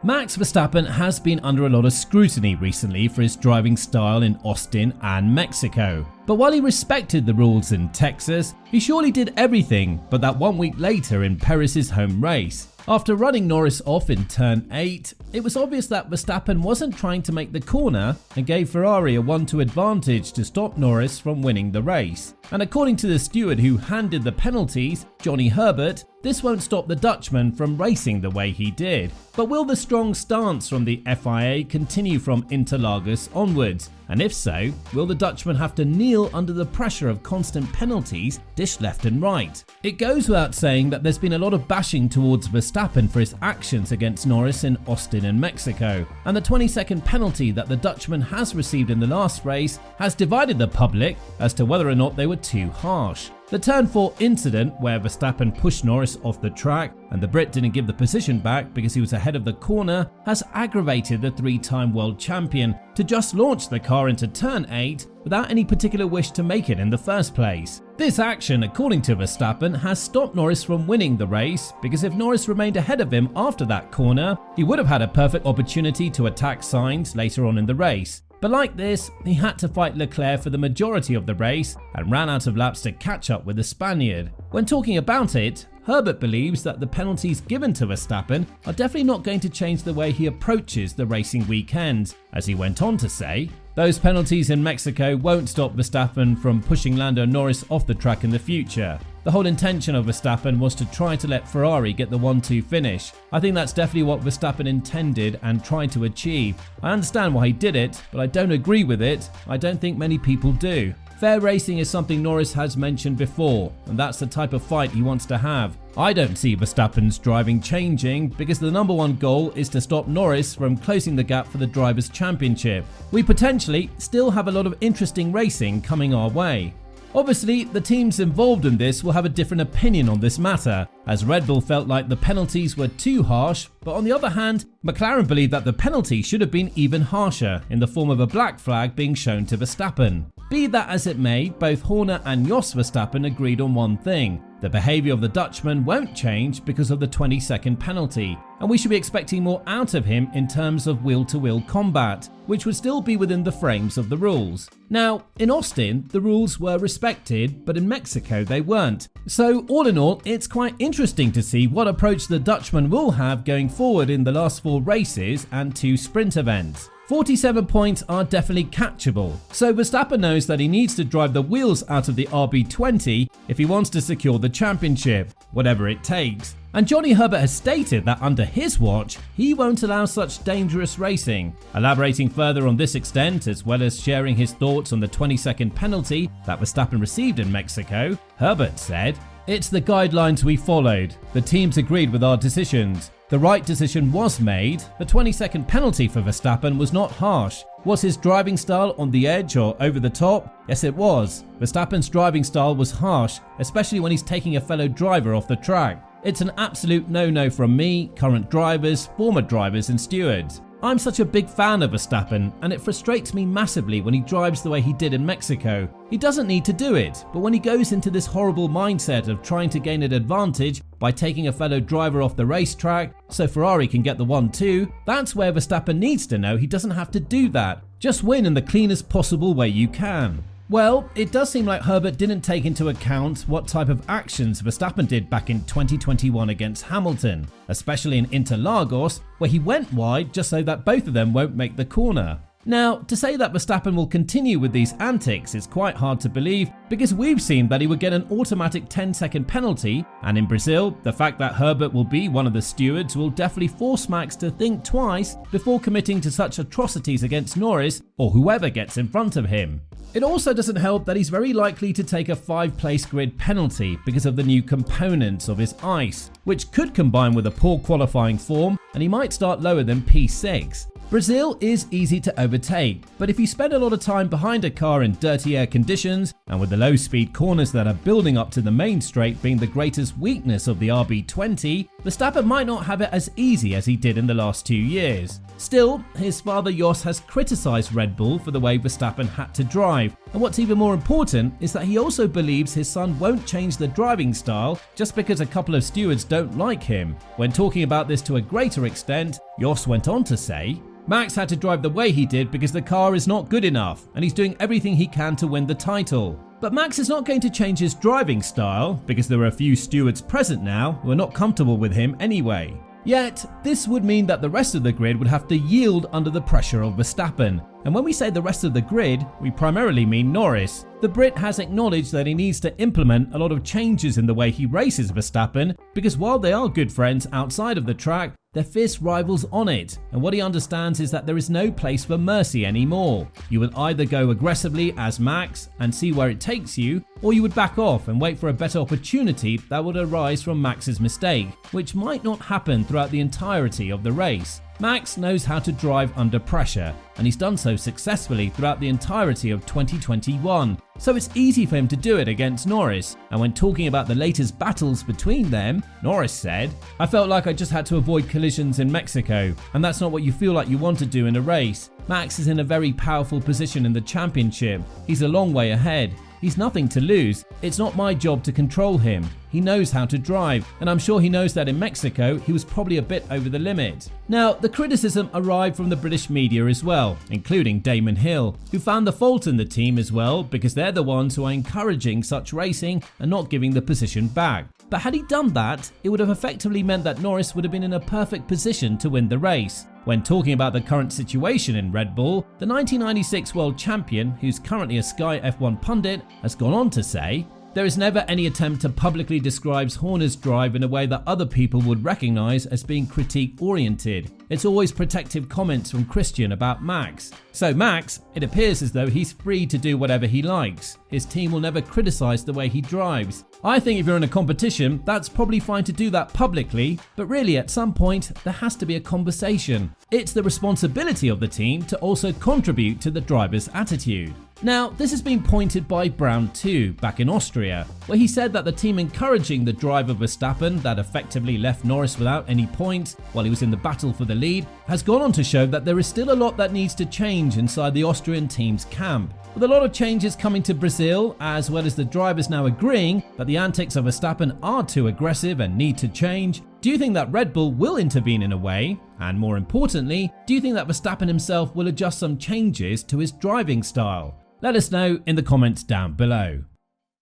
Max Verstappen has been under a lot of scrutiny recently for his driving style in Austin and Mexico. But while he respected the rules in Texas, he surely did everything but that 1 week later in Perez's home race. After running Norris off in turn 8, it was obvious that Verstappen wasn't trying to make the corner and gave Ferrari a 1-2 advantage to stop Norris from winning the race. And according to the steward who handed the penalties, Johnny Herbert, this won't stop the Dutchman from racing the way he did. But will the strong stance from the FIA continue from Interlagos onwards? And if so, will the Dutchman have to kneel under the pressure of constant penalties dished left and right? It goes without saying that there's been a lot of bashing towards Verstappen for his actions against Norris in Austin and Mexico, and the 20-second penalty that the Dutchman has received in the last race has divided the public as to whether or not they were too harsh. The turn 4 incident where Verstappen pushed Norris off the track and the Brit didn't give the position back because he was ahead of the corner has aggravated the 3-time world champion to just launch the car into turn 8 without any particular wish to make it in the first place. This action, according to Verstappen, has stopped Norris from winning the race because if Norris remained ahead of him after that corner, he would have had a perfect opportunity to attack Sainz later on in the race. But like this, he had to fight Leclerc for the majority of the race and ran out of laps to catch up with the Spaniard. When talking about it, Herbert believes that the penalties given to Verstappen are definitely not going to change the way he approaches the racing weekend, as he went on to say, "Those penalties in Mexico won't stop Verstappen from pushing Lando Norris off the track in the future. The whole intention of Verstappen was to try to let Ferrari get the 1-2 finish. I think that's definitely what Verstappen intended and tried to achieve. I understand why he did it, but I don't agree with it. I don't think many people do. Fair racing is something Norris has mentioned before, and that's the type of fight he wants to have. I don't see Verstappen's driving changing because the number one goal is to stop Norris from closing the gap for the Drivers' Championship. We potentially still have a lot of interesting racing coming our way." Obviously, the teams involved in this will have a different opinion on this matter, as Red Bull felt like the penalties were too harsh, but on the other hand, McLaren believed that the penalty should have been even harsher in the form of a black flag being shown to Verstappen. Be that as it may, both Horner and Jos Verstappen agreed on one thing: the behaviour of the Dutchman won't change because of the 20-second penalty, and we should be expecting more out of him in terms of wheel-to-wheel combat, which would still be within the frames of the rules. Now, in Austin, the rules were respected, but in Mexico they weren't. So all in all, it's quite interesting to see what approach the Dutchman will have going forward in the last 4 races and 2 sprint events. 47 points are definitely catchable, so Verstappen knows that he needs to drive the wheels out of the RB20 if he wants to secure the championship, whatever it takes. And Johnny Herbert has stated that under his watch, he won't allow such dangerous racing. Elaborating further on this extent, as well as sharing his thoughts on the 20-second penalty that Verstappen received in Mexico, Herbert said, "It's the guidelines we followed. The teams agreed with our decisions. The right decision was made. The 20-second penalty for Verstappen was not harsh. Was his driving style on the edge or over the top? Yes, it was. Verstappen's driving style was harsh, especially when he's taking a fellow driver off the track. It's an absolute no-no from me, current drivers, former drivers and stewards. I'm such a big fan of Verstappen, and it frustrates me massively when he drives the way he did in Mexico. He doesn't need to do it, but when he goes into this horrible mindset of trying to gain an advantage by taking a fellow driver off the racetrack so Ferrari can get the 1-2, that's where Verstappen needs to know he doesn't have to do that. Just win in the cleanest possible way you can." Well, it does seem like Herbert didn't take into account what type of actions Verstappen did back in 2021 against Hamilton, especially in Interlagos, where he went wide just so that both of them won't make the corner. Now, to say that Verstappen will continue with these antics is quite hard to believe because we've seen that he would get an automatic 10-second penalty, and in Brazil, the fact that Herbert will be one of the stewards will definitely force Max to think twice before committing to such atrocities against Norris or whoever gets in front of him. It also doesn't help that he's very likely to take a 5-place grid penalty because of the new components of his ice, which could combine with a poor qualifying form, and he might start lower than P6. Brazil is easy to overtake, but if you spend a lot of time behind a car in dirty air conditions and with the low speed corners that are building up to the main straight being the greatest weakness of the RB20, Verstappen might not have it as easy as he did in the last 2 years. Still, his father Jos has criticised Red Bull for the way Verstappen had to drive, And what's even more important is that he also believes his son won't change the driving style just because a couple of stewards don't like him. When talking about this to a greater extent, Jos went on to say, Max had to drive the way he did because the car is not good enough and he's doing everything he can to win the title. But Max is not going to change his driving style because there are a few stewards present now who are not comfortable with him anyway. Yet, this would mean that the rest of the grid would have to yield under the pressure of Verstappen. And when we say the rest of the grid, we primarily mean Norris. The Brit has acknowledged that he needs to implement a lot of changes in the way he races Verstappen, because while they are good friends outside of the track, they're fierce rivals on it, and what he understands is that there is no place for mercy anymore. You will either go aggressively as Max and see where it takes you, or you would back off and wait for a better opportunity that would arise from Max's mistake, which might not happen throughout the entirety of the race. Max knows how to drive under pressure, and he's done so successfully throughout the entirety of 2021, so it's easy for him to do it against Norris. And when talking about the latest battles between them, Norris said, I felt like I just had to avoid collisions in Mexico, and that's not what you feel like you want to do in a race. Max is in a very powerful position in the championship. He's a long way ahead. He's nothing to lose. It's not my job to control him. He knows how to drive, and I'm sure he knows that in Mexico he was probably a bit over the limit. Now, the criticism arrived from the British media as well, including Damon Hill, who found the fault in the team as well because they're the ones who are encouraging such racing and not giving the position back. But had he done that, it would have effectively meant that Norris would have been in a perfect position to win the race. When talking about the current situation in Red Bull, the 1996 world champion, who's currently a Sky F1 pundit, has gone on to say, there is never any attempt to publicly describe Horner's drive in a way that other people would recognise as being critique-oriented. It's always protective comments from Christian about Max. So Max, it appears as though he's free to do whatever he likes. His team will never criticise the way he drives. I think if you're in a competition, that's probably fine to do that publicly, but really at some point there has to be a conversation. It's the responsibility of the team to also contribute to the driver's attitude. Now, this has been pointed by Brown too, back in Austria, where he said that the team encouraging the drive of Verstappen that effectively left Norris without any points while he was in the battle for the lead has gone on to show that there is still a lot that needs to change inside the Austrian team's camp. With a lot of changes coming to Brazil, as well as the drivers now agreeing that the antics of Verstappen are too aggressive and need to change, do you think that Red Bull will intervene in a way? And more importantly, do you think that Verstappen himself will adjust some changes to his driving style? Let us know in the comments down below.